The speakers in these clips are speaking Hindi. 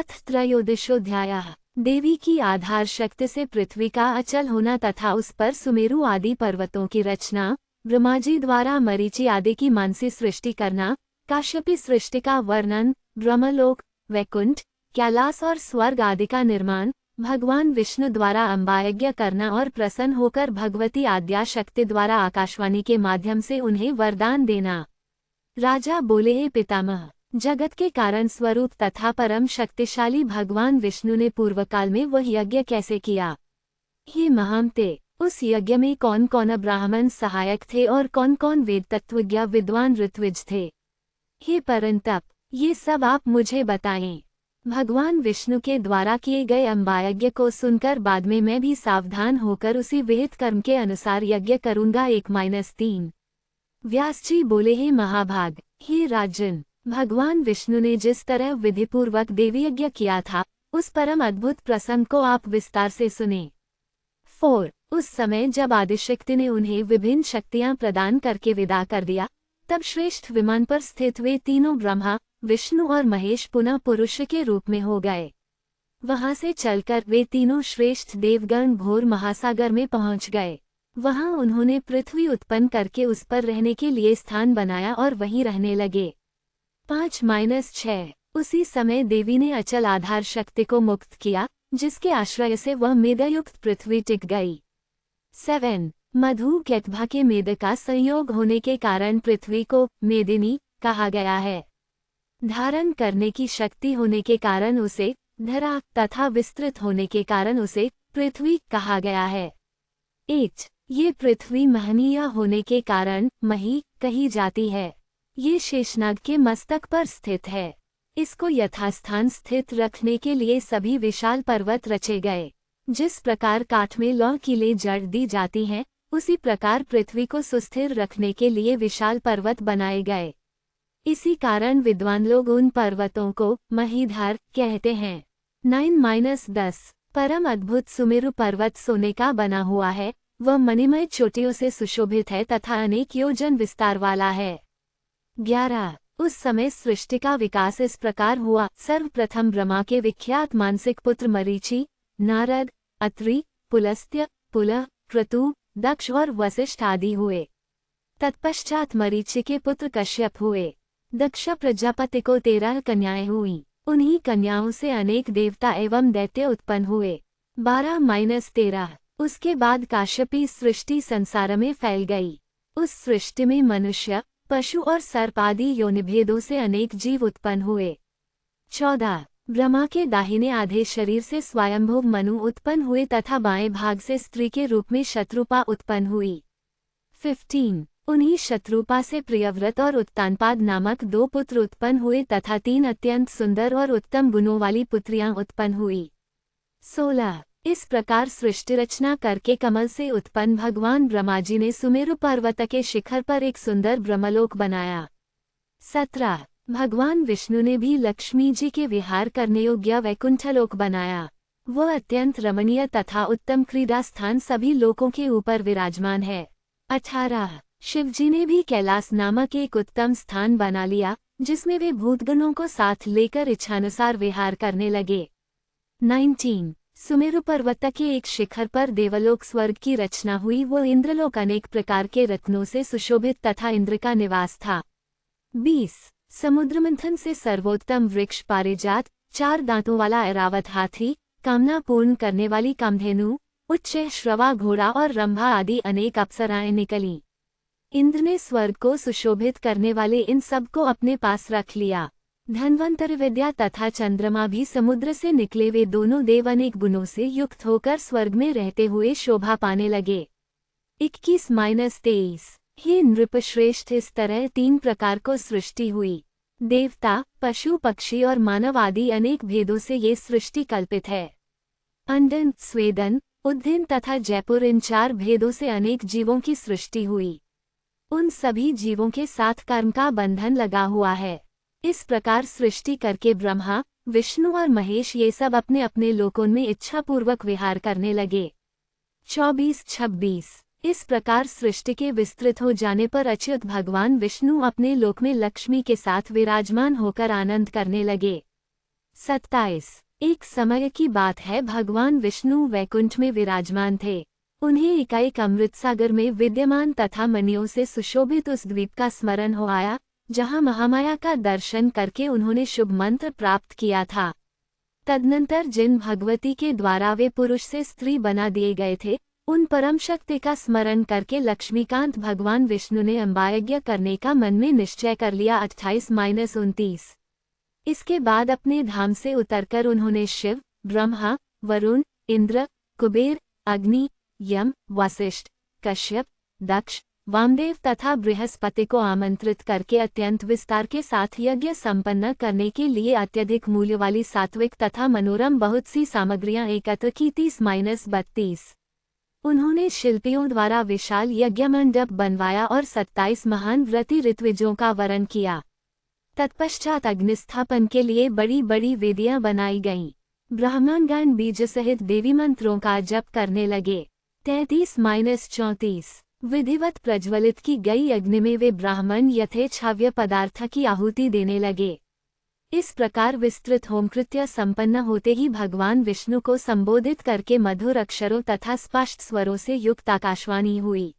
अथ त्रयोदशोऽध्यायः। देवी की आधार शक्ति से पृथ्वी का अचल होना तथा उस पर सुमेरु आदि पर्वतों की रचना, ब्रह्माजी द्वारा मरीचि आदि की मानसी सृष्टि करना, काश्यपी सृष्टि का वर्णन, ब्रह्मलोक, वैकुंठ, कैलाश और स्वर्ग आदि का निर्माण, भगवान विष्णु द्वारा अम्बायज्ञ करना और प्रसन्न होकर भगवती आद्या शक्ति द्वारा आकाशवाणी के माध्यम से उन्हें वरदान देना। राजा बोले, हे पितामह, जगत के कारण स्वरूप तथा परम शक्तिशाली भगवान विष्णु ने पूर्वकाल में वह यज्ञ कैसे किया? हे महामते, उस यज्ञ में कौन कौन ब्राह्मण सहायक थे और कौन कौन वेद तत्वज्ञ विद्वान ऋत्विज थे? हे परंतप, ये सब आप मुझे बताएं। भगवान विष्णु के द्वारा किए गए अम्बायज्ञ को सुनकर बाद में मैं भी सावधान होकर उसी विहित कर्म के अनुसार यज्ञ करूंगा। 1-3। व्यासजी बोले, हे महाभाग, हे राजन, भगवान विष्णु ने जिस तरह विधिपूर्वक देवी यज्ञ किया था, उस परम अद्भुत प्रसंग को आप विस्तार से सुने। 4। उस समय जब आदिशक्ति ने उन्हें विभिन्न शक्तियां प्रदान करके विदा कर दिया, तब श्रेष्ठ विमान पर स्थित वे तीनों ब्रह्मा, विष्णु और महेश पुनः पुरुष के रूप में हो गए। वहां से चलकर वे तीनों श्रेष्ठ देवगण घोर महासागर में पहुंच गए। वहां उन्होंने पृथ्वी उत्पन्न करके उस पर रहने के लिए स्थान बनाया और वहीं रहने लगे। 5-6। उसी समय देवी ने अचल आधार शक्ति को मुक्त किया, जिसके आश्रय से वह मेदयुक्त पृथ्वी टिक गई। 7। मधु कैटभा के मेद का संयोग होने के कारण पृथ्वी को मेदिनी कहा गया है। धारण करने की शक्ति होने के कारण उसे धरा तथा विस्तृत होने के कारण उसे पृथ्वी कहा गया है। 8। ये पृथ्वी महनीय होने के कारण मही कही जाती है। ये शेषनाग के मस्तक पर स्थित है। इसको यथास्थान स्थित रखने के लिए सभी विशाल पर्वत रचे गए। जिस प्रकार काठ में लौह किले जड़ दी जाती हैं, उसी प्रकार पृथ्वी को सुस्थिर रखने के लिए विशाल पर्वत बनाए गए। इसी कारण विद्वान लोग उन पर्वतों को महीधार कहते हैं। 9-10। परम अद्भुत सुमेरु पर्वत सोने का बना हुआ है। वह मणिमय चोटियों से सुशोभित है तथा अनेक योजन विस्तार वाला है। 11। उस समय सृष्टि का विकास इस प्रकार हुआ। सर्वप्रथम ब्रह्मा के विख्यात मानसिक पुत्र मरीचि, नारद, अत्रि, पुलस्त्य, पुलह, क्रतु, दक्ष और वसिष्ठ आदि हुए। तत्पश्चात मरीचि के पुत्र कश्यप हुए। दक्ष प्रजापति को 13 कन्याएं हुईं। उन्हीं कन्याओं से अनेक देवता एवं दैत्य उत्पन्न हुए। 12-13। उसके बाद काश्यपी सृष्टि संसार में फैल गई। उस सृष्टि में मनुष्य, पशु और सर्प आदि योनिभेदों से अनेक जीव उत्पन्न हुए। 14। ब्रह्मा के दाहिने आधे शरीर से स्वयंभुव मनु उत्पन्न हुए तथा बाएं भाग से स्त्री के रूप में शत्रुपा उत्पन्न हुई। 15। उन्हीं शत्रुपा से प्रियव्रत और उत्तानपाद नामक 2 पुत्र उत्पन्न हुए तथा 3 अत्यंत सुंदर और उत्तम गुणों वाली पुत्रियां उत्पन्न हुई। 16। इस प्रकार सृष्टि रचना करके कमल से उत्पन्न भगवान ब्रह्माजी ने सुमेरु पर्वत के शिखर पर एक सुंदर ब्रह्मलोक बनाया। 17। भगवान विष्णु ने भी लक्ष्मी जी के विहार करने योग्य वैकुंठलोक बनाया। वह अत्यंत रमणीय तथा उत्तम क्रीड़ा स्थान सभी लोकों के ऊपर विराजमान है। 18। शिवजी ने भी कैलाश नामक एक उत्तम स्थान बना लिया, जिसमें वे भूतगणों को साथ लेकर इच्छानुसार विहार करने लगे। 19। सुमेरु पर्वत के एक शिखर पर देवलोक स्वर्ग की रचना हुई। वो इंद्रलोक अनेक प्रकार के रत्नों से सुशोभित तथा इंद्र का निवास था। 20। समुद्र मंथन से सर्वोत्तम वृक्ष पारिजात, 4 दांतों वाला ऐरावत हाथी, कामना पूर्ण करने वाली कामधेनु, उच्च श्रवा घोड़ा और रंभा आदि अनेक अप्सराएं निकलीं। इंद्र ने स्वर्ग को सुशोभित करने वाले इन सब को अपने पास रख लिया। धन्वंतरि विद्या तथा चंद्रमा भी समुद्र से निकले वे दोनों देव अनेक गुणों से युक्त होकर स्वर्ग में रहते हुए शोभा पाने लगे। 21-23। हे नृपश्रेष्ठ, इस तरह 3 प्रकार को सृष्टि हुई। देवता, पशु पक्षी और मानव आदि अनेक भेदों से ये सृष्टि कल्पित है। अंडन, स्वेदन, उद्धिन तथा जयपुर, इन 4 भेदों से अनेक जीवों की सृष्टि हुई। उन सभी जीवों के साथ कर्म का बंधन लगा हुआ है। इस प्रकार सृष्टि करके ब्रह्मा, विष्णु और महेश ये सब अपने अपने लोकों में इच्छापूर्वक विहार करने लगे। 24-26। इस प्रकार सृष्टि के विस्तृत हो जाने पर अच्युत भगवान विष्णु अपने लोक में लक्ष्मी के साथ विराजमान होकर आनंद करने लगे। 27। एक समय की बात है, भगवान विष्णु वैकुंठ में विराजमान थे। उन्हें एकाएक अमृतसागर में विद्यमान तथा मणियों से सुशोभित उस द्वीप का स्मरण हो आया, जहां महामाया का दर्शन करके उन्होंने शुभ मंत्र प्राप्त किया था। तदनंतर जिन भगवती के द्वारा वे पुरुष से स्त्री बना दिए गए थे, उन परम शक्ति का स्मरण करके लक्ष्मीकांत भगवान विष्णु ने अम्बायज्ञ करने का मन में निश्चय कर लिया। 28-29। इसके बाद अपने धाम से उतरकर उन्होंने शिव, ब्रह्मा, वरुण, इंद्र, कुबेर, अग्नि, यम, वशिष्ठ, कश्यप, दक्ष, वामदेव तथा बृहस्पति को आमंत्रित करके अत्यंत विस्तार के साथ यज्ञ संपन्न करने के लिए अत्यधिक मूल्य वाली सात्विक तथा मनोरम बहुत सी सामग्रियां एकत्र की। 30-32। उन्होंने शिल्पियों द्वारा विशाल यज्ञ मंडप बनवाया और 27 महान व्रती ऋत्विजों का वरण किया। तत्पश्चात अग्निस्थापन के लिए बड़ी बड़ी वेदियां बनाई गईं। ब्राह्मणगण बीज सहित देवी मंत्रों का जप करने लगे। 33-34। विधिवत प्रज्वलित की गई अग्नि में वे ब्राह्मण यथेच्छाव्य पदार्थ की आहुति देने लगे। इस प्रकार विस्तृत होमकृत्य संपन्न होते ही भगवान विष्णु को संबोधित करके मधुर अक्षरों तथा स्पष्ट स्वरों से युक्त आकाशवाणी हुई।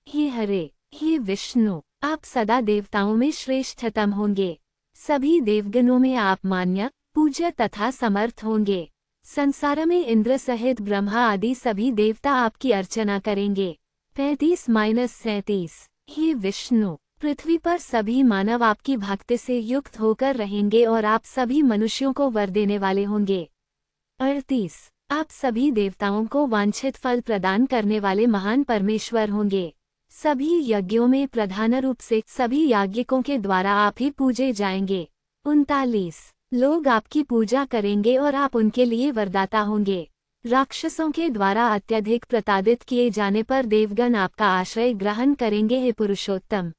हे हरे, हे विष्णु, आप सदा देवताओं में श्रेष्ठतम होंगे। सभी देवगणों में आप मान्य, पूज्य तथा समर्थ होंगे। संसार में इंद्र सहित ब्रह्मा आदि सभी देवता आपकी अर्चना करेंगे। 35-37। हे विष्णु, पृथ्वी पर सभी मानव आपकी भक्ति से युक्त होकर रहेंगे और आप सभी मनुष्यों को वर देने वाले होंगे। 38। आप सभी देवताओं को वांछित फल प्रदान करने वाले महान परमेश्वर होंगे। सभी यज्ञों में प्रधान रूप से सभी याज्ञिकों के द्वारा आप ही पूजे जाएंगे। 39। लोग आपकी पूजा करेंगे और आप उनके लिए वरदाता होंगे। राक्षसों के द्वारा अत्यधिक प्रताड़ित किए जाने पर देवगण आपका आश्रय ग्रहण करेंगे। हे पुरुषोत्तम,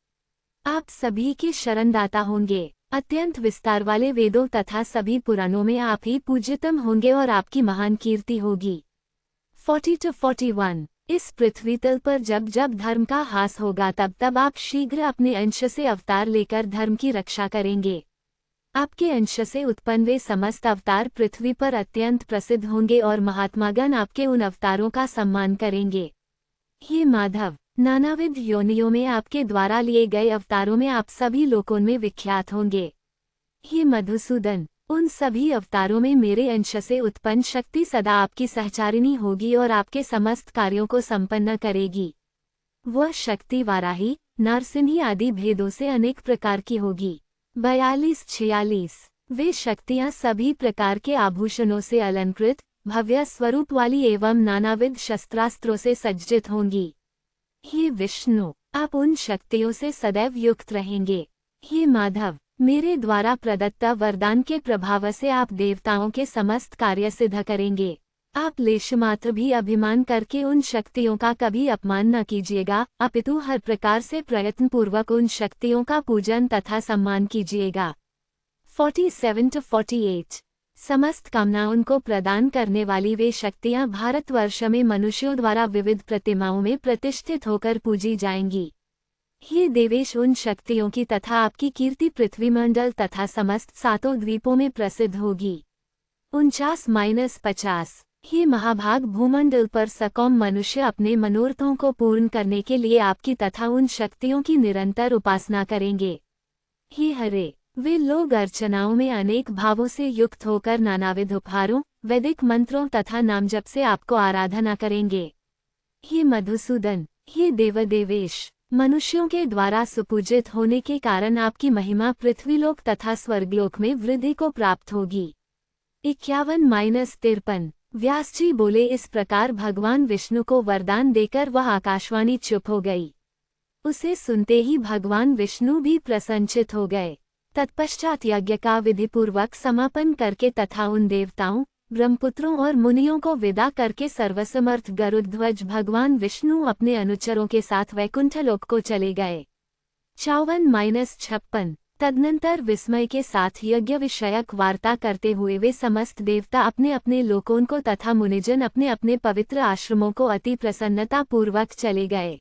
आप सभी के शरणदाता होंगे। अत्यंत विस्तार वाले वेदों तथा सभी पुराणों में आप ही पूज्यतम होंगे और आपकी महान कीर्ति होगी। 40-41। इस पृथ्वी तल पर जब जब धर्म का हास होगा तब तब आप शीघ्र अपने अंश से अवतार लेकर धर्म की रक्षा करेंगे। आपके अंश से उत्पन्न वे समस्त अवतार पृथ्वी पर अत्यंत प्रसिद्ध होंगे और महात्मागण आपके उन अवतारों का सम्मान करेंगे। हे माधव, नानाविध योनियों में आपके द्वारा लिए गए अवतारों में आप सभी लोकों में विख्यात होंगे। हे मधुसूदन, उन सभी अवतारों में मेरे अंश से उत्पन्न शक्ति सदा आपकी सहचारिणी होगी और आपके समस्त कार्यों को संपन्न करेगी। वह शक्ति वाराही, नारसिंही आदि भेदों से अनेक प्रकार की होगी। 42-46। वे शक्तियां सभी प्रकार के आभूषणों से अलंकृत, भव्य स्वरूप वाली एवं नानाविध शस्त्रास्त्रों से सज्जित होंगी। हे विष्णु, आप उन शक्तियों से सदैव युक्त रहेंगे। हे माधव, मेरे द्वारा प्रदत्त वरदान के प्रभाव से आप देवताओं के समस्त कार्य सिद्ध करेंगे। आप लेशमात्र भी अभिमान करके उन शक्तियों का कभी अपमान न कीजिएगा, अपितु हर प्रकार से प्रयत्नपूर्वक उन शक्तियों का पूजन तथा सम्मान कीजिएगा। 47-48। समस्त कामनाओं को प्रदान करने वाली वे शक्तियां भारतवर्ष में मनुष्यों द्वारा विविध प्रतिमाओं में प्रतिष्ठित होकर पूजी जाएंगी। हे देवेश, उन शक्तियों की तथा आपकी कीर्ति पृथ्वीमंडल तथा समस्त सातों द्वीपों में प्रसिद्ध होगी। 49-50। हे महाभाग, भूमंडल पर सकौम मनुष्य अपने मनोरथों को पूर्ण करने के लिए आपकी तथा उन शक्तियों की निरंतर उपासना करेंगे। हे हरे, वे लोग अर्चनाओं में अनेक भावों से युक्त होकर नानाविध उपहारों, वैदिक मंत्रों तथा नामजप से आपको आराधना करेंगे। हे मधुसूदन, हे देवदेवेश, मनुष्यों के द्वारा सुपूजित होने के कारण आपकी महिमा पृथ्वीलोक तथा स्वर्गलोक में वृद्धि को प्राप्त होगी। 51-53। व्यास जी बोले, इस प्रकार भगवान विष्णु को वरदान देकर वह आकाशवाणी चुप हो गई। उसे सुनते ही भगवान विष्णु भी प्रसन्नचित हो गए। तत्पश्चात यज्ञ का विधिपूर्वक समापन करके तथा उन देवताओं, ब्रह्मपुत्रों और मुनियों को विदा करके सर्वसमर्थ गरुड़ध्वज भगवान विष्णु अपने अनुचरों के साथ वैकुंठ लोक को चले गए। 54-56। तदनंतर विस्मय के साथ यज्ञ विषयक वार्ता करते हुए वे समस्त देवता अपने अपने लोकों को तथा मुनिजन अपने अपने पवित्र आश्रमों को अति प्रसन्नता पूर्वक चले गए।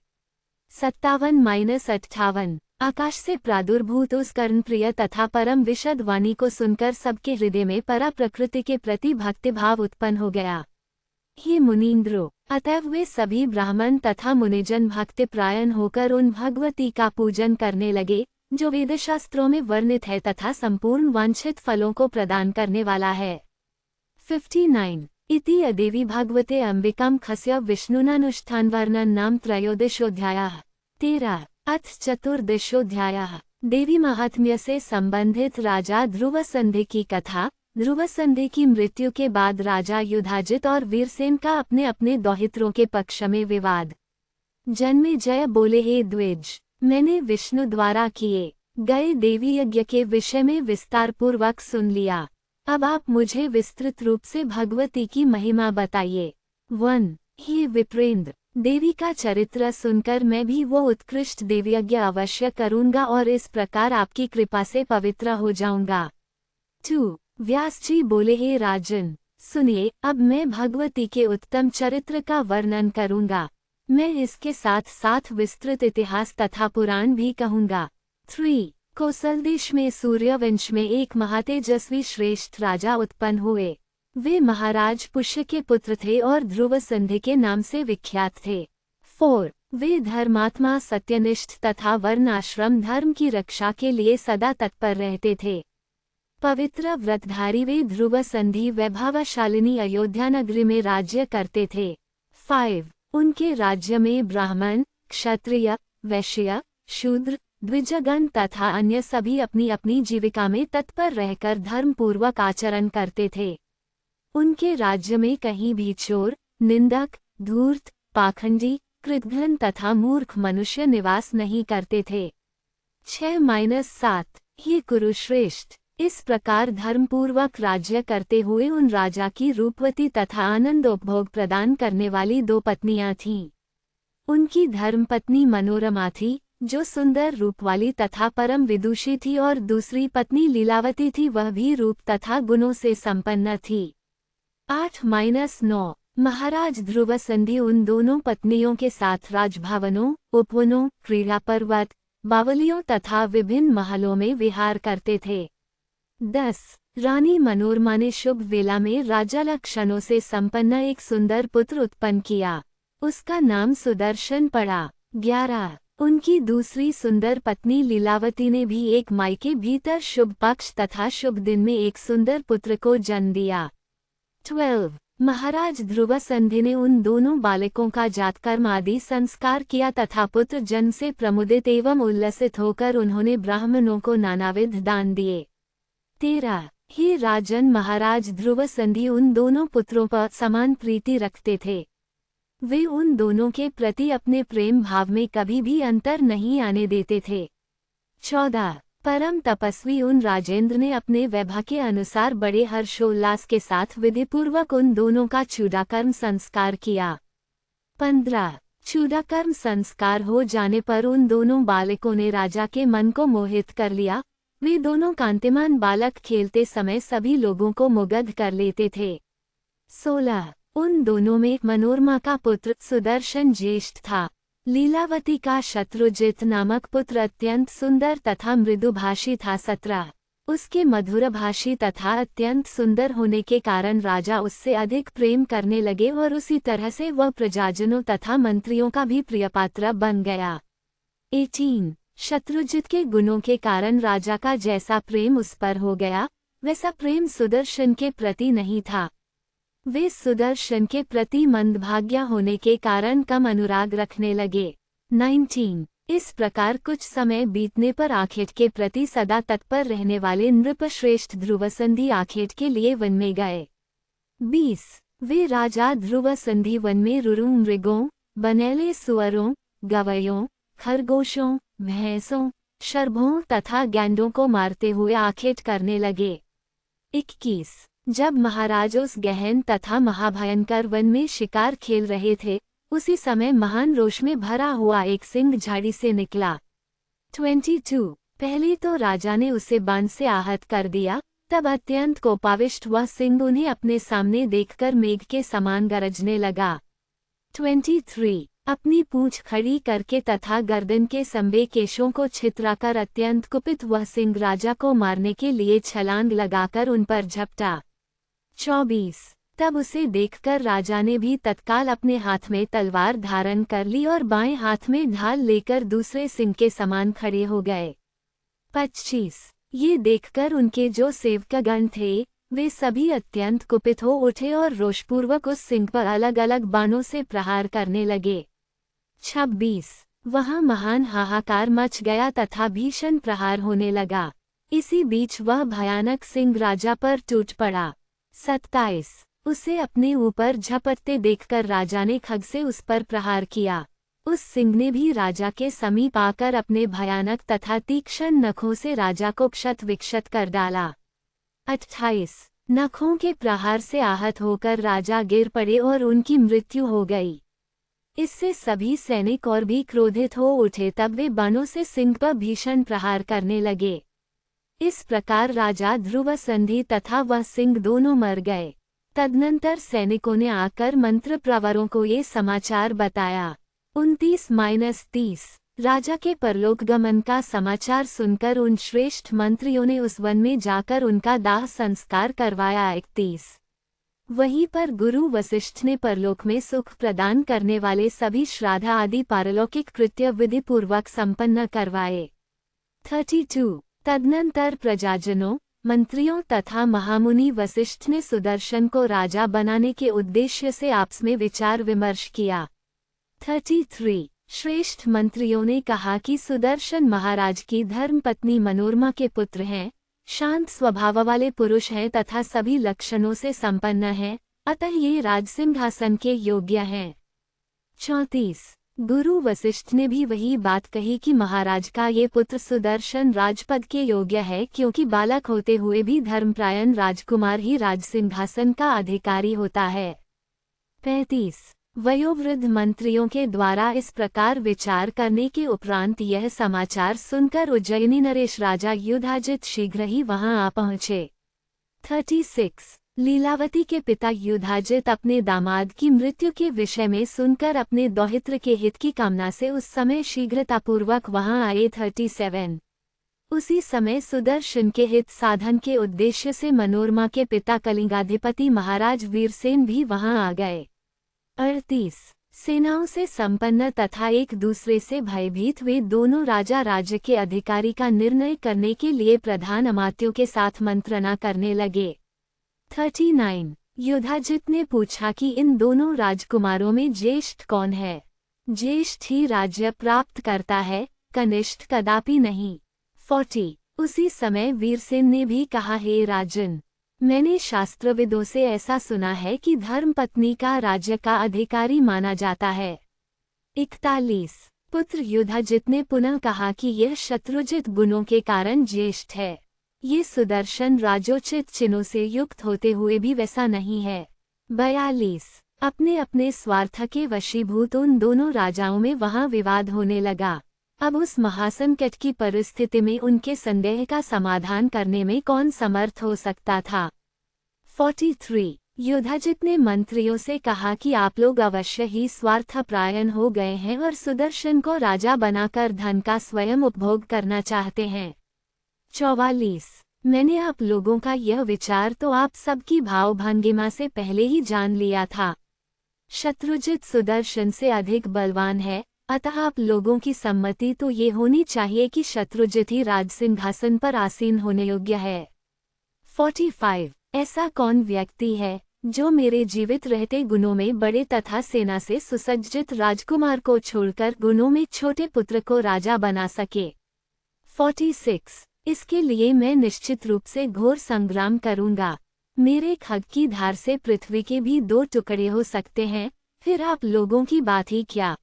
57-58। आकाश से प्रादुर्भूत उस कर्णप्रिय तथा परम विशद वाणी को सुनकर सबके हृदय में परा प्रकृति के प्रति भक्तिभाव उत्पन्न हो गया। हे मुनीन्द्रो, अतएव वे सभी ब्राह्मण तथा मुनिजन भक्तिपरायण होकर उन भगवती का पूजन करने लगे, जो वेदशास्त्रों में वर्णित है तथा संपूर्ण वांछित फलों को प्रदान करने वाला है। 59 इति अदेवी भगवते अंबिकां खस्य विष्णुनानुष्ठानवर्णन नाम त्रयोदशोऽध्यायः। 13 अथ चतुर्दशोऽध्यायः। देवी महात्म्य से संबंधित राजा ध्रुव संधि की कथा। ध्रुव संधि की मृत्यु के बाद राजा युधाजित और वीरसेन का अपने अपने दौहित्रों के पक्ष में विवाद। जन्मेजय बोले, हे द्विज, मैंने विष्णु द्वारा किए गए देवी यज्ञ के विषय में विस्तार पूर्वक सुन लिया। अब आप मुझे विस्तृत रूप से भगवती की महिमा बताइए। 1 हे विप्रेंद्र, देवी का चरित्र सुनकर मैं भी वो उत्कृष्ट देवयज्ञ अवश्य करूंगा और इस प्रकार आपकी कृपा से पवित्र हो जाऊंगा। 2 व्यास जी बोले, हे राजन, सुनिए, अब मैं भगवती के उत्तम चरित्र का वर्णन करूंगा। मैं इसके साथ साथ विस्तृत इतिहास तथा पुराण भी कहूंगा। 3 कौशल देश में सूर्यवंश में एक महातेजस्वी श्रेष्ठ राजा उत्पन्न हुए। वे महाराज पुष्य के पुत्र थे और ध्रुव संधि के नाम से विख्यात थे। 4 वे धर्मात्मा, सत्यनिष्ठ तथा वर्णाश्रम धर्म की रक्षा के लिए सदा तत्पर रहते थे। पवित्र व्रतधारी वे ध्रुव संधि वैभवशालिनी अयोध्या नगरी में राज्य करते थे। 5 उनके राज्य में ब्राह्मण, क्षत्रिय, वैश्य, शूद्र, द्विजगण तथा अन्य सभी अपनी अपनी जीविका में तत्पर रहकर धर्मपूर्वक आचरण करते थे। उनके राज्य में कहीं भी चोर, निंदक, धूर्त, पाखंडी, कृतघ्न तथा मूर्ख मनुष्य निवास नहीं करते थे। 6-7 ये कुरुश्रेष्ठ इस प्रकार धर्मपूर्वक राज्य करते हुए उन राजा की रूपवती तथा आनंदोपभोग प्रदान करने वाली 2 पत्नियां थीं। उनकी धर्मपत्नी मनोरमा थी, जो सुंदर रूप वाली तथा परम विदुषी थी, और दूसरी पत्नी लीलावती थी, वह भी रूप तथा गुणों से संपन्न थी। 8-9 महाराज ध्रुव संधि उन दोनों पत्नियों के साथ राजभवनों, उपवनों, क्रीड़ा पर्वत, बावलियों तथा विभिन्न महलों में विहार करते थे। 10 रानी मनोरमा ने शुभ वेला में राजा लक्षणों से संपन्न एक सुंदर पुत्र उत्पन्न किया। उसका नाम सुदर्शन पड़ा। 11 उनकी दूसरी सुंदर पत्नी लीलावती ने भी एक माई के भीतर शुभ पक्ष तथा शुभ दिन में एक सुंदर पुत्र को जन्म दिया। 12 महाराज ध्रुव संधि ने उन दोनों बालकों का जातकर्म आदि संस्कार किया तथा पुत्र जन्म से प्रमुदित एवं उल्लसित होकर उन्होंने ब्राह्मणों को नानाविध दान दिए। 13 हे राजन, महाराज ध्रुव संधि उन दोनों पुत्रों पर समान प्रीति रखते थे। वे उन दोनों के प्रति अपने प्रेम भाव में कभी भी अंतर नहीं आने देते थे। 14 परम तपस्वी उन राजेंद्र ने अपने वैभव के अनुसार बड़े हर्षोल्लास के साथ विधिपूर्वक उन दोनों का चूडाकर्म संस्कार किया। 15 चूडाकर्म संस्कार हो जाने पर उन दोनों बालकों ने राजा के मन को मोहित कर लिया। वे दोनों कांतिमान बालक खेलते समय सभी लोगों को मुग्ध कर लेते थे। 16 उन दोनों में मनोरमा का पुत्र सुदर्शन ज्येष्ठ था। लीलावती का शत्रुजित नामक पुत्र अत्यंत सुंदर तथा मृदुभाषी था। 17 उसके मधुरभाषी तथा अत्यंत सुंदर होने के कारण राजा उससे अधिक प्रेम करने लगे और उसी तरह से वह प्रजाजनों तथा मंत्रियों का भी प्रियपात्र बन गया। 18 शत्रुजित के गुणों के कारण राजा का जैसा प्रेम उस पर हो गया, वैसा प्रेम सुदर्शन के प्रति नहीं था। वे सुदर्शन के प्रति मंदभाग्य होने के कारण कम अनुराग रखने लगे। 19 इस प्रकार कुछ समय बीतने पर आखेट के प्रति सदा तत्पर रहने वाले नृपश्रेष्ठ ध्रुवसंधि आखेट के लिए वन में गए। 20 वे राजा ध्रुवसंधि वन में रुरु मृगों, बनेले सुअरों, गवैयों, खरगोशों, भैंसों, शरभों तथा गैंडों को मारते हुए आखेट करने लगे। 21 जब महाराज उस गहन तथा महाभयंकर वन में शिकार खेल रहे थे, उसी समय महान रोष में भरा हुआ एक सिंह झाड़ी से निकला। 22 पहले तो राजा ने उसे बाण से आहत कर दिया, तब अत्यंत कोपाविष्ट वह सिंह उन्हें अपने सामने देखकर मेघ के समान गरजने लगा। 23 अपनी पूंछ खड़ी करके तथा गर्दन के संबे केशों को छितराकर अत्यंत कुपित वह सिंह राजा को मारने के लिए छलांग लगाकर उन पर झपटा। 24 तब उसे देखकर राजा ने भी तत्काल अपने हाथ में तलवार धारण कर ली और बाएं हाथ में ढाल लेकर दूसरे सिंह के समान खड़े हो गए। 25 ये देखकर उनके जो सेवकगण थे वे सभी अत्यंत कुपित हो उठे और रोषपूर्वक उस सिंह पर अलग अलग बाणों से प्रहार करने लगे। 26 वहाँ महान हाहाकार मच गया तथा भीषण प्रहार होने लगा। इसी बीच वह भयानक सिंह राजा पर टूट पड़ा। 27 उसे अपने ऊपर झपटते देखकर राजा ने खड्ग से उस पर प्रहार किया। उस सिंह ने भी राजा के समीप आकर अपने भयानक तथा तीक्ष्ण नखों से राजा को क्षत विक्षत कर डाला। 28 नखों के प्रहार से आहत होकर राजा गिर पड़े और उनकी मृत्यु हो गई। इससे सभी सैनिक और भी क्रोधित हो उठे, तब वे बाणों से सिंह पर भीषण प्रहार करने लगे। इस प्रकार राजा ध्रुव संधि तथा वह सिंह दोनों मर गए। तदनंतर सैनिकों ने आकर मंत्र प्रवरों को ये समाचार बताया। 29-30 राजा के परलोक गमन का समाचार सुनकर उन श्रेष्ठ मंत्रियों ने उस वन में जाकर उनका दाह संस्कार करवाया। 31 वहीं पर गुरु वशिष्ठ ने परलोक में सुख प्रदान करने वाले सभी श्राद्ध आदि पारलौकिक कृत्य विधि पूर्वक संपन्न करवाए। 32 तदनंतर प्रजाजनों, मंत्रियों तथा महामुनि वशिष्ठ ने सुदर्शन को राजा बनाने के उद्देश्य से आपस में विचार विमर्श किया। 33 श्रेष्ठ मंत्रियों ने कहा कि सुदर्शन महाराज की धर्मपत्नी मनोरमा के पुत्र हैं, शांत स्वभाव वाले पुरुष हैं तथा सभी लक्षणों से संपन्न हैं, अतः ये राजसिंहासन के योग्य हैं। 34 गुरु वशिष्ठ ने भी वही बात कही कि महाराज का ये पुत्र सुदर्शन राजपद के योग्य है, क्योंकि बालक होते हुए भी धर्मप्रायण राजकुमार ही राजसिंहासन का अधिकारी होता है। 35 वयोवृद्ध मंत्रियों के द्वारा इस प्रकार विचार करने के उपरांत यह समाचार सुनकर उज्जयिनी नरेश राजा युधाजित शीघ्र ही वहां आ पहुंचे। 36 लीलावती के पिता युधाजित अपने दामाद की मृत्यु के विषय में सुनकर अपने दौहित्र के हित की कामना से उस समय शीघ्रतापूर्वक वहां आए। 37 उसी समय सुदर्शन के हित साधन के उद्देश्य से मनोरमा के पिता कलिंगाधिपति महाराज वीरसेन भी वहां आ गए। 38 सेनाओं से संपन्न तथा एक दूसरे से भयभीत वे दोनों राजा राज्य के अधिकारी का निर्णय करने के लिए प्रधान अमात्यों के साथ मंत्रणा करने लगे। 39 युधाजित ने पूछा कि इन दोनों राजकुमारों में ज्येष्ठ कौन है? ज्येष्ठ ही राज्य प्राप्त करता है, कनिष्ठ कदापि नहीं। 40 उसी समय वीरसेन ने भी कहा, हे राजन, मैंने शास्त्रविदों से ऐसा सुना है कि धर्मपत्नी का राज्य का अधिकारी माना जाता है। 41 पुत्र युधाजित ने पुनः कहा कि यह शत्रुजित गुणों के कारण ज्येष्ठ है, ये सुदर्शन राजोचित चिन्हों से युक्त होते हुए भी वैसा नहीं है। 42 अपने अपने स्वार्थ के वशीभूत उन दोनों राजाओं में वहां विवाद होने लगा। अब उस महासंकट की परिस्थिति में उनके संदेह का समाधान करने में कौन समर्थ हो सकता था। 43 युधाजित ने मंत्रियों से कहा कि आप लोग अवश्य ही स्वार्थपरायण हो गए हैं और सुदर्शन को राजा बनाकर धन का स्वयं उपभोग करना चाहते हैं। 44 मैंने आप लोगों का यह विचार तो आप सबकी भावभंगिमा से पहले ही जान लिया था। शत्रुजित सुदर्शन से अधिक बलवान है, अतः आप लोगों की सम्मति तो ये होनी चाहिए कि शत्रुजित ही राजसिंहासन पर आसीन होने योग्य है। 45 ऐसा कौन व्यक्ति है जो मेरे जीवित रहते गुणों में बड़े तथा सेना से सुसज्जित राजकुमार को छोड़कर गुणों में छोटे पुत्र को राजा बना सके। 46 इसके लिए मैं निश्चित रूप से घोर संग्राम करूंगा। मेरे खड्ग की धार से पृथ्वी के भी 2 टुकड़े हो सकते हैं, फिर आप लोगों की बात ही क्या।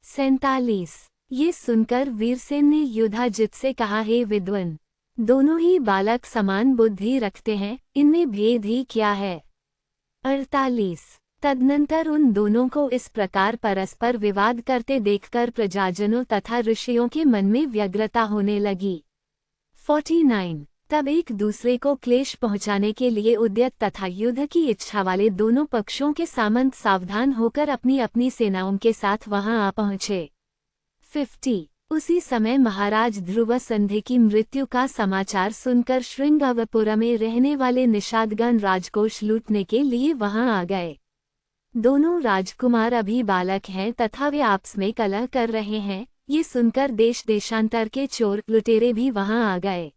47 ये सुनकर वीरसेन ने युधाजित से कहा, हे विद्वान, दोनों ही बालक समान बुद्धि रखते हैं, इनमें भेद ही क्या है। 48 तदनंतर उन दोनों को इस प्रकार परस्पर विवाद करते देखकर प्रजाजनों तथा ऋषियों के मन में व्यग्रता होने लगी। 49 तब एक दूसरे को क्लेश पहुंचाने के लिए उद्यत तथा युद्ध की इच्छा वाले दोनों पक्षों के सामंत सावधान होकर अपनी अपनी सेनाओं के साथ वहां आ पहुंचे। 50 उसी समय महाराज ध्रुव संधि की मृत्यु का समाचार सुनकर श्रृंगावपुरा में रहने वाले निषादगण राजकोष लूटने के लिए वहां आ गए। दोनों राजकुमार अभी बालक हैं तथा वे आपस में कलह कर रहे हैं। ये सुनकर देश देशांतर के चोर लुटेरे भी वहां आ गए।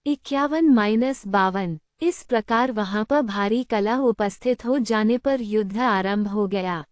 51-52 इस प्रकार वहां पर भारी कलह उपस्थित हो जाने पर युद्ध आरंभ हो गया।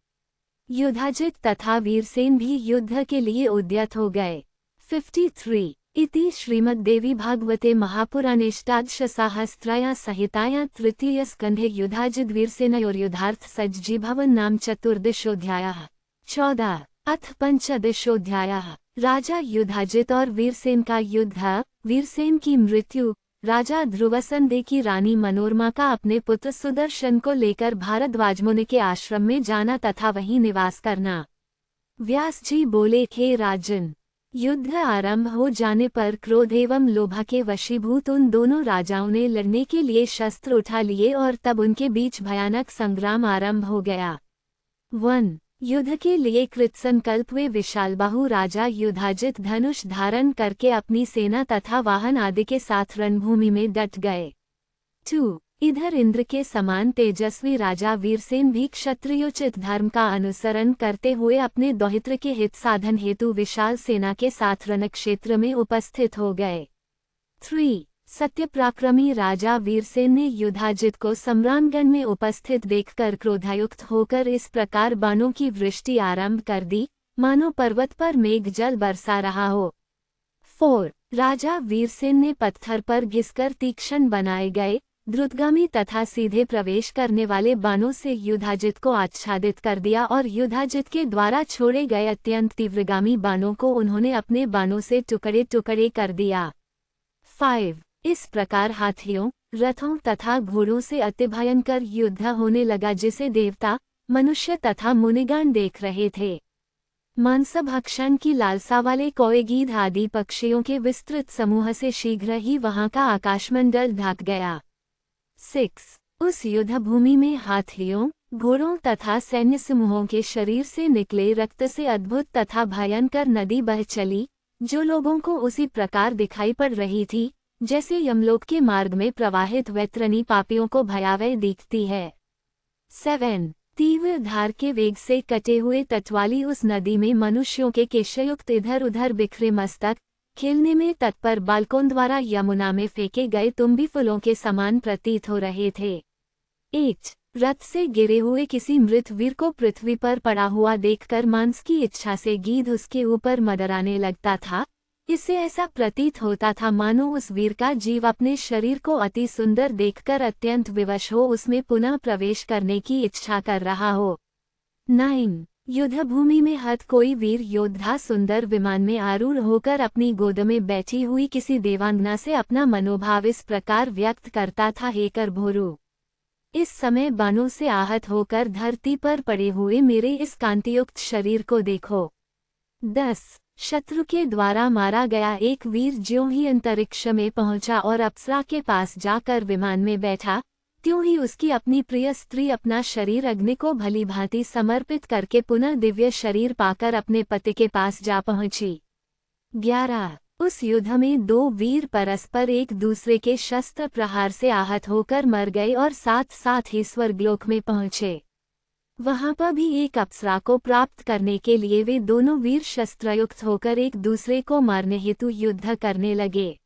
युधाजित तथा वीरसेन भी युद्ध के लिए उद्यत हो गए। 53 इति श्रीमद्देवी भागवते महापुराणेष्टादशसाहस्रायां संहितायां तृतीय स्कंधे युधाजित वीरसेनयोर्युद्धार्थ सज्जी भवन नाम चतुर्दशोऽध्यायः। 14 अथ पंचदशोऽध्यायः। राजा युधाजित और वीरसेन का युद्ध। वीरसेन की मृत्यु। राजा ध्रुवसंधि की रानी मनोरमा का अपने पुत्र सुदर्शन को लेकर भारद्वाज मुनि के आश्रम में जाना तथा वहीं निवास करना। व्यास जी बोले, हे राजन, युद्ध आरंभ हो जाने पर क्रोध एवं लोभ के वशीभूत उन दोनों राजाओं ने लड़ने के लिए शस्त्र उठा लिए और तब उनके बीच भयानक संग्राम आरंभ हो गया। 1 युद्ध के लिए कृतसंकल्प वे विशालबाहु राजा युधाजित धनुष धारण करके अपनी सेना तथा वाहन आदि के साथ रणभूमि में डट गए। 2 इधर इंद्र के समान तेजस्वी राजा वीरसेन भी क्षत्रियोचित धर्म का अनुसरण करते हुए अपने दौहित्र के हित साधन हेतु विशाल सेना के साथ रणक्षेत्र में उपस्थित हो गए। 3 सत्यपराक्रमी राजा वीरसेन ने युधाजित को सम्रांगण में उपस्थित देखकर क्रोधायुक्त होकर इस प्रकार बाणों की वृष्टि आरंभ कर दी, मानो पर्वत पर मेघ जल बरसा रहा हो। 4 राजा वीरसेन ने पत्थर पर घिसकर तीक्ष्ण बनाए गए द्रुतगामी तथा सीधे प्रवेश करने वाले बाणों से युधाजित को आच्छादित कर दिया और युधाजित के द्वारा छोड़े गए अत्यंत तीव्रगामी बाणों को उन्होंने अपने बाणों से टुकड़े टुकड़े कर दिया। 5 इस प्रकार हाथियों, रथों तथा घोड़ों से अति भयंकर युद्ध होने लगा जिसे देवता, मनुष्य तथा मुनिगण देख रहे थे। मांसभक्षण की लालसा वाले कौए, गीध आदि पक्षियों के विस्तृत समूह से शीघ्र ही वहां का आकाशमंडल ढक गया। 6 उस युद्ध भूमि में हाथियों, घोड़ों तथा सैन्य समूहों के शरीर से निकले रक्त से अद्भुत तथा भयंकर नदी बह चली, जो लोगों को उसी प्रकार दिखाई पड़ रही थी जैसे यमलोक के मार्ग में प्रवाहित वैतरणी पापियों को भयावह दिखती है। 7 तीव्र धार के वेग से कटे हुए तटवाली उस नदी में मनुष्यों के केशयुक्त इधर उधर बिखरे मस्तक, खेलने में तत्पर बालकों द्वारा यमुना में फेंके गए तुम्बी फूलों के समान प्रतीत हो रहे थे। 8 रथ से गिरे हुए किसी मृत वीर को पृथ्वी पर पड़ा हुआ देखकर मांस की इच्छा से गीध उसके ऊपर मडराने लगता था। इससे ऐसा प्रतीत होता था मानो उस वीर का जीव अपने शरीर को अति सुंदर देखकर अत्यंत विवश हो उसमें पुनः प्रवेश करने की इच्छा कर रहा हो। 9 युद्धभूमि में हत कोई वीर योद्धा सुंदर विमान में आरूढ़ होकर अपनी गोद में बैठी हुई किसी देवांगना से अपना मनोभाव इस प्रकार व्यक्त करता था, हे करभोरू, इस समय बाणों से आहत होकर धरती पर पड़े हुए मेरे इस कांतियुक्त शरीर को देखो। 10 शत्रु के द्वारा मारा गया एक वीर ज्यों ही अंतरिक्ष में पहुंचा और अप्सरा के पास जाकर विमान में बैठा, त्यों ही उसकी अपनी प्रिय स्त्री अपना शरीर अग्नि को भली भांति समर्पित करके पुनः दिव्य शरीर पाकर अपने पति के पास जा पहुंची। 11 उस युद्ध में 2 वीर परस्पर एक दूसरे के शस्त्र प्रहार से आहत होकर मर गए और साथ साथ ही स्वर्गलोक में पहुंचे। वहां पर भी एक अप्सरा को प्राप्त करने के लिए वे दोनों वीर शस्त्रयुक्त होकर एक दूसरे को मारने हेतु युद्ध करने लगे।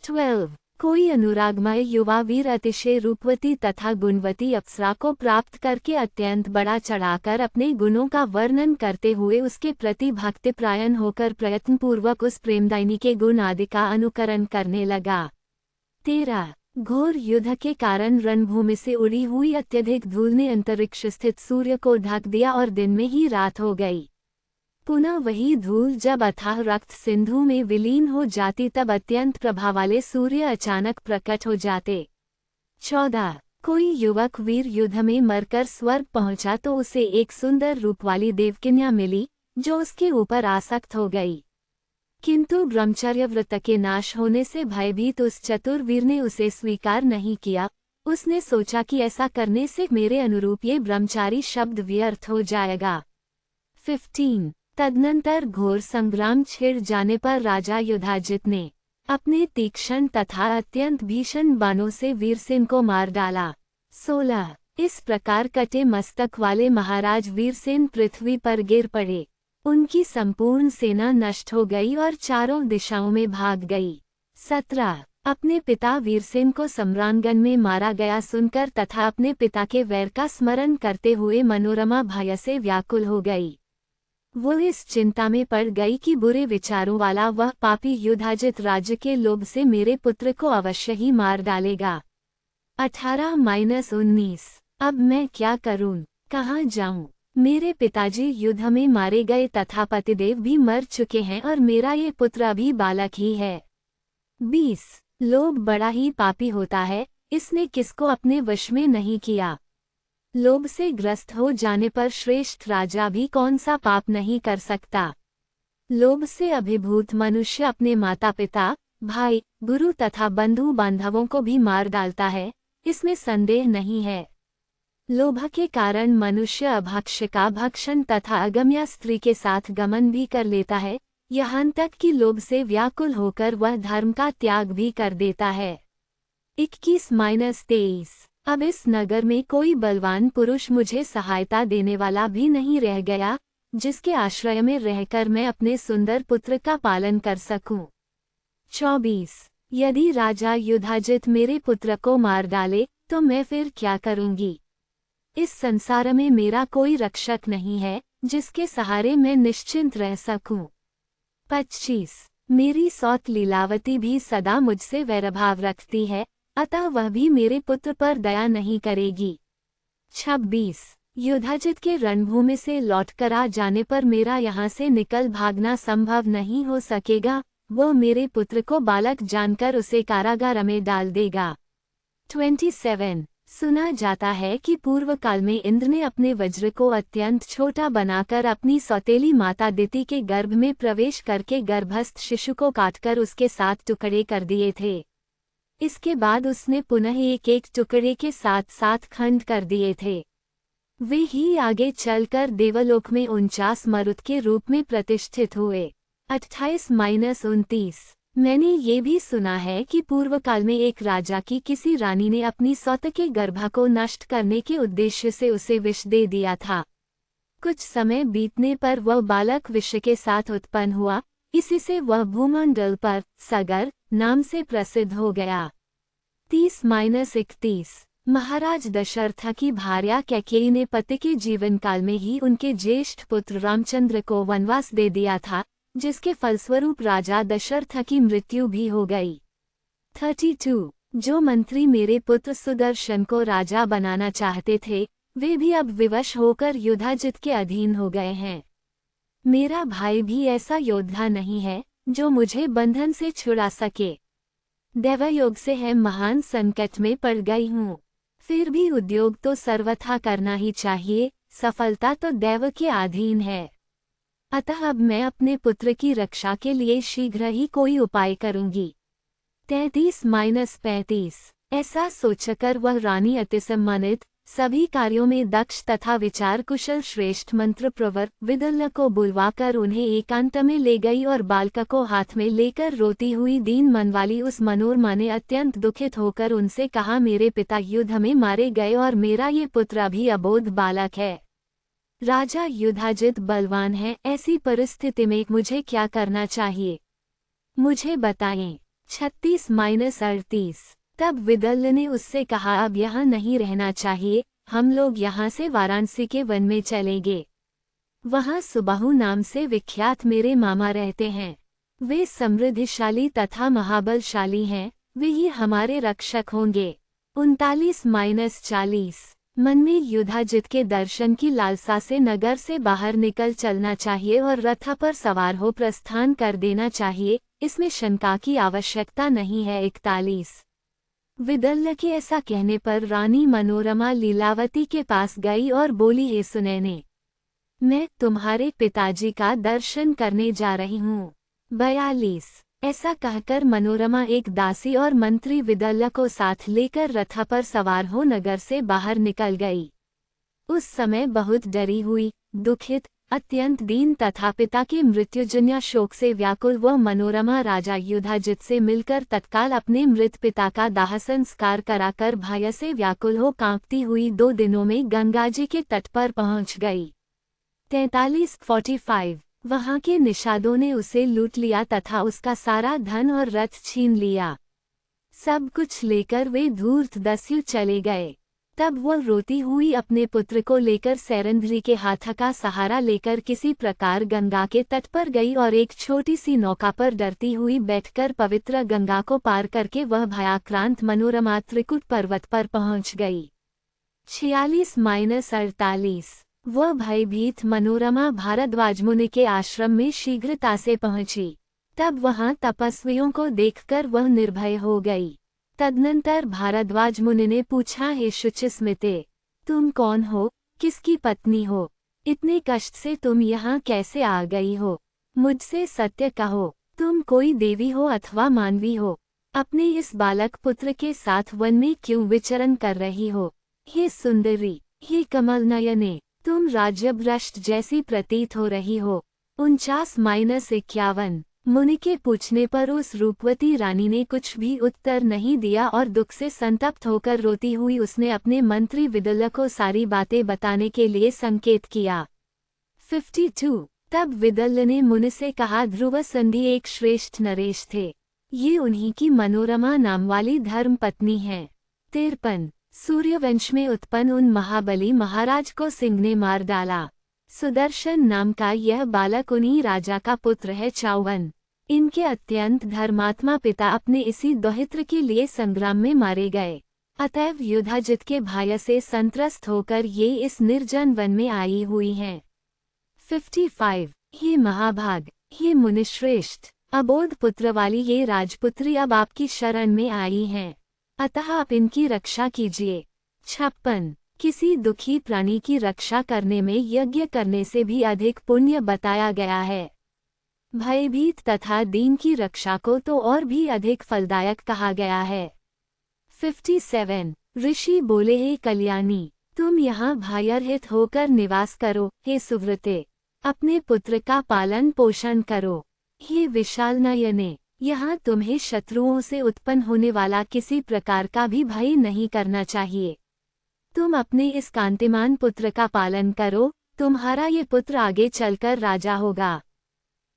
12 कोई अनुरागमय युवा वीर अतिशय रूपवती तथा गुणवती अप्सरा को प्राप्त करके अत्यंत बड़ा चढ़ाकर अपने गुणों का वर्णन करते हुए उसके प्रति भक्तिपरायण होकर प्रयत्नपूर्वक उस प्रेमदायिनी के गुण आदि का अनुकरण करने लगा। 13 घोर युद्ध के कारण रणभूमि से उड़ी हुई अत्यधिक धूल ने अंतरिक्ष स्थित सूर्य को ढक दिया और दिन में ही रात हो गई। पुनः वही धूल जब अथाह रक्त सिंधु में विलीन हो जाती तब अत्यंत प्रभा वाले सूर्य अचानक प्रकट हो जाते। 14 कोई युवक वीर युद्ध में मरकर स्वर्ग पहुंचा तो उसे एक सुंदर रूप वाली देवकन्या मिली जो उसके ऊपर आसक्त हो गई। किंतु ब्रह्मचर्य व्रत के नाश होने से भयभीत उस चतुर वीर ने उसे स्वीकार नहीं किया। उसने सोचा कि ऐसा करने से मेरे अनुरूप ये ब्रह्मचारी शब्द व्यर्थ हो जाएगा। 15 तदनंतर घोर संग्राम छिड़ जाने पर राजा युधाजित ने अपने तीक्ष्ण तथा अत्यंत भीषण बाणों से वीरसेन को मार डाला। 16 इस प्रकार कटे मस्तक वाले महाराज वीरसेन पृथ्वी पर गिर पड़े। उनकी संपूर्ण सेना नष्ट हो गई और चारों दिशाओं में भाग गई। 17 अपने पिता वीरसेन को सम्रांगण में मारा गया सुनकर तथा अपने पिता के वैर का स्मरण करते हुए मनोरमा भय से व्याकुल हो गई। वो इस चिंता में पड़ गई कि बुरे विचारों वाला वह पापी युधाजित राज्य के लोभ से मेरे पुत्र को अवश्य ही मार डालेगा। 18-19 अब मैं क्या करूं, कहाँ जाऊं? मेरे पिताजी युद्ध में मारे गए तथा पतिदेव भी मर चुके हैं और मेरा ये पुत्र अभी बालक ही है। 20 लोभ बड़ा ही पापी होता है, इसने किसको अपने वश में नहीं किया। लोभ से ग्रस्त हो जाने पर श्रेष्ठ राजा भी कौन सा पाप नहीं कर सकता। लोभ से अभिभूत मनुष्य अपने माता पिता, भाई, गुरु तथा बंधु बांधवों को भी मार डालता है, इसमें संदेह नहीं है। लोभ के कारण मनुष्य अभक्ष्य का भक्षण तथा अगम्या स्त्री के साथ गमन भी कर लेता है, यहाँ तक कि लोभ से व्याकुल होकर वह धर्म का त्याग भी कर देता है। 21-23 अब इस नगर में कोई बलवान पुरुष मुझे सहायता देने वाला भी नहीं रह गया, जिसके आश्रय में रहकर मैं अपने सुंदर पुत्र का पालन कर सकूं। 24 यदि राजा युधाजित मेरे पुत्र को मार डाले तो मैं फिर क्या करूंगी। इस संसार में मेरा कोई रक्षक नहीं है जिसके सहारे मैं निश्चिंत रह सकूं। 25 मेरी सौत लीलावती भी सदा मुझसे वैरभाव रखती है, अतः वह भी मेरे पुत्र पर दया नहीं करेगी। 26 युधाजित के रणभूमि से लौटकर आ जाने पर मेरा यहाँ से निकल भागना संभव नहीं हो सकेगा, वो मेरे पुत्र को बालक जानकर उसे कारागार में डाल देगा। 27 सुना जाता है कि पूर्व काल में इंद्र ने अपने वज्र को अत्यंत छोटा बनाकर अपनी सौतेली माता दिति के गर्भ में प्रवेश करके गर्भस्थ शिशु को काटकर उसके 7 टुकड़े कर दिए थे। इसके बाद उसने पुनः एक एक टुकड़े के 7 खंड कर दिए थे। वे ही आगे चलकर देवलोक में 49 मरुत के रूप में प्रतिष्ठित हुए। 28-29 मैंने ये भी सुना है कि पूर्व काल में एक राजा की किसी रानी ने अपनी सौत के गर्भ को नष्ट करने के उद्देश्य से उसे विष दे दिया था। कुछ समय बीतने पर वह बालक विष के साथ उत्पन्न हुआ, इसी से वह भूमंडल पर सगर नाम से प्रसिद्ध हो गया। 30-31 महाराज दशरथ की भार्या कैकेयी ने पति के जीवन काल में ही उनके ज्येष्ठ पुत्र रामचंद्र को वनवास दे दिया था, जिसके फलस्वरूप राजा दशरथ की मृत्यु भी हो गई। 32 जो मंत्री मेरे पुत्र सुदर्शन को राजा बनाना चाहते थे, वे भी अब विवश होकर युधाजित के अधीन हो गए हैं। मेरा भाई भी ऐसा योद्धा नहीं है जो मुझे बंधन से छुड़ा सके। दैवयोग से है महान संकट में पड़ गई हूँ, फिर भी उद्योग तो सर्वथा करना ही चाहिए, सफलता तो दैव के अधीन है। अतः अब मैं अपने पुत्र की रक्षा के लिए शीघ्र ही कोई उपाय करूंगी। 33-35 ऐसा सोचकर वह रानी अतिसम्मानित, सभी कार्यों में दक्ष तथा विचार कुशल श्रेष्ठ मंत्र प्रवर विदुल्ल को बुलवाकर उन्हें एकांत में ले गई और बालक को हाथ में लेकर रोती हुई दीन मन वाली उस मनोरमा ने अत्यंत दुखित होकर उनसे कहा, मेरे पिता युद्ध में मारे गए और मेरा ये पुत्र अभी अबोध बालक है। राजा युधाजित बलवान है, ऐसी परिस्थिति में मुझे क्या करना चाहिए, मुझे बताएं। 36-38 तब विदुल्ल ने उससे कहा, अब यहाँ नहीं रहना चाहिए, हम लोग यहाँ से वाराणसी के वन में चलेंगे। वहाँ सुबाहु नाम से विख्यात मेरे मामा रहते हैं, वे समृद्धिशाली तथा महाबलशाली हैं, वे ही हमारे रक्षक होंगे। 39-40 मन में युधाजित के दर्शन की लालसा से नगर से बाहर निकल चलना चाहिए और रथ पर सवार हो प्रस्थान कर देना चाहिए, इसमें शंका की आवश्यकता नहीं है। 41 विदुल्ल के ऐसा कहने पर रानी मनोरमा लीलावती के पास गई और बोली, हे सुनैने, मैं तुम्हारे पिताजी का दर्शन करने जा रही हूँ। 42। ऐसा कहकर मनोरमा एक दासी और मंत्री विदल्य को साथ लेकर रथ पर सवार हो नगर से बाहर निकल गई। उस समय बहुत डरी हुई, दुखित, अत्यंत दीन तथा पिता के मृत्युजन्य शोक से व्याकुल वह मनोरमा राजा युधाजित से मिलकर तत्काल अपने मृत पिता का दाह संस्कार कराकर भय से व्याकुल हो कांपती हुई 2 दिनों में गंगाजी के तट पर पहुंच गई। 43-45। वहां के निषादों ने उसे लूट लिया तथा उसका सारा धन और रथ छीन लिया। सब कुछ लेकर वे धूर्त दस्यु चले गए। तब वह रोती हुई अपने पुत्र को लेकर सैरंध्री के हाथ का सहारा लेकर किसी प्रकार गंगा के तट पर गई और एक छोटी सी नौका पर डरती हुई बैठकर पवित्र गंगा को पार करके वह भयाक्रांत मनोरमा त्रिकुट पर्वत पर पहुंच गई। 46-48। वह भयभीत मनोरमा भारद्वाज मुनि के आश्रम में शीघ्रता से पहुंची। तब वहां तपस्वियों को देखकर वह निर्भय हो गई। तदनंतर भारद्वाज मुनि ने पूछा, हे शुचिस्मिते, तुम कौन हो, किसकी पत्नी हो? इतने कष्ट से तुम यहाँ कैसे आ गई हो? मुझसे सत्य कहो, तुम कोई देवी हो अथवा मानवी हो? अपने इस बालक पुत्र के साथ वन में क्यों विचरण कर रही हो? हे सुंदरी, हे कमल नयने, तुम राज्यभ्रष्ट जैसी प्रतीत हो रही हो। 49-51। मुनि के पूछने पर उस रूपवती रानी ने कुछ भी उत्तर नहीं दिया और दुख से संतप्त होकर रोती हुई उसने अपने मंत्री विदल्य को सारी बातें बताने के लिए संकेत किया। 52। तब विदल्य ने मुनि से कहा, ध्रुव संधि एक श्रेष्ठ नरेश थे। ये उन्हीं की मनोरमा नाम वाली धर्म पत्नी है। 53। सूर्यवंश में उत्पन्न उन महाबली महाराज को सिंह ने मार डाला। सुदर्शन नाम का यह बालक उन्हीं राजा का पुत्र है। 54। इनके अत्यंत धर्मात्मा पिता अपने इसी दौहित्र के लिए संग्राम में मारे गए। अतएव युधाजित के भय से संत्रस्त होकर ये इस निर्जन वन में आई हुई हैं। 55। हे महाभाग, हे मुनिश्रेष्ठ, अबोध पुत्र वाली ये राजपुत्री अब आपकी शरण में आई हैं, अतः आप इनकी रक्षा कीजिए। 56। किसी दुखी प्राणी की रक्षा करने में यज्ञ करने से भी अधिक पुण्य बताया गया है। भयभीत तथा दीन की रक्षा को तो और भी अधिक फलदायक कहा गया है। 57। ऋषि बोले, हे कल्याणी, तुम यहाँ भयरहित होकर निवास करो। हे सुव्रते, अपने पुत्र का पालन पोषण करो। हे विशाल नयने, यहाँ तुम्हें शत्रुओं से उत्पन्न होने वाला किसी प्रकार का भी भय नहीं करना चाहिए। तुम अपने इस कांतिमान पुत्र का पालन करो, तुम्हारा ये पुत्र आगे चलकर राजा होगा।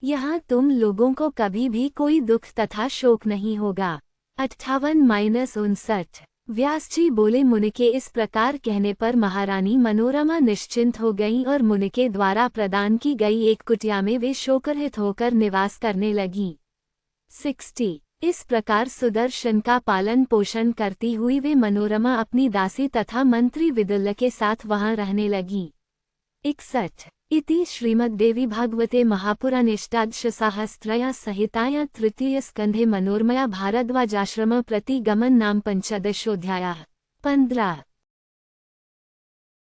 यहाँ तुम लोगों को कभी भी कोई दुख तथा शोक नहीं होगा। 58-59। व्यास जी बोले, मुनि के इस प्रकार कहने पर महारानी मनोरमा निश्चिंत हो गईं और मुनि के द्वारा प्रदान की गई एक कुटिया में वे शोकरहित होकर निवास करने लगीं। 60। इस प्रकार सुदर्शन का पालन पोषण करती हुई वे मनोरमा अपनी दासी तथा मंत्री विदल्य के साथ वहां रहने लगी। 61। इति श्रीमद्देवी भागवते महापुराणेष्टादशसाहस्रया संहितायां तृतीय स्कंधे मनोरमया भारद्वाजाश्रम प्रतिगमन नाम 15 अध्यायः। 15।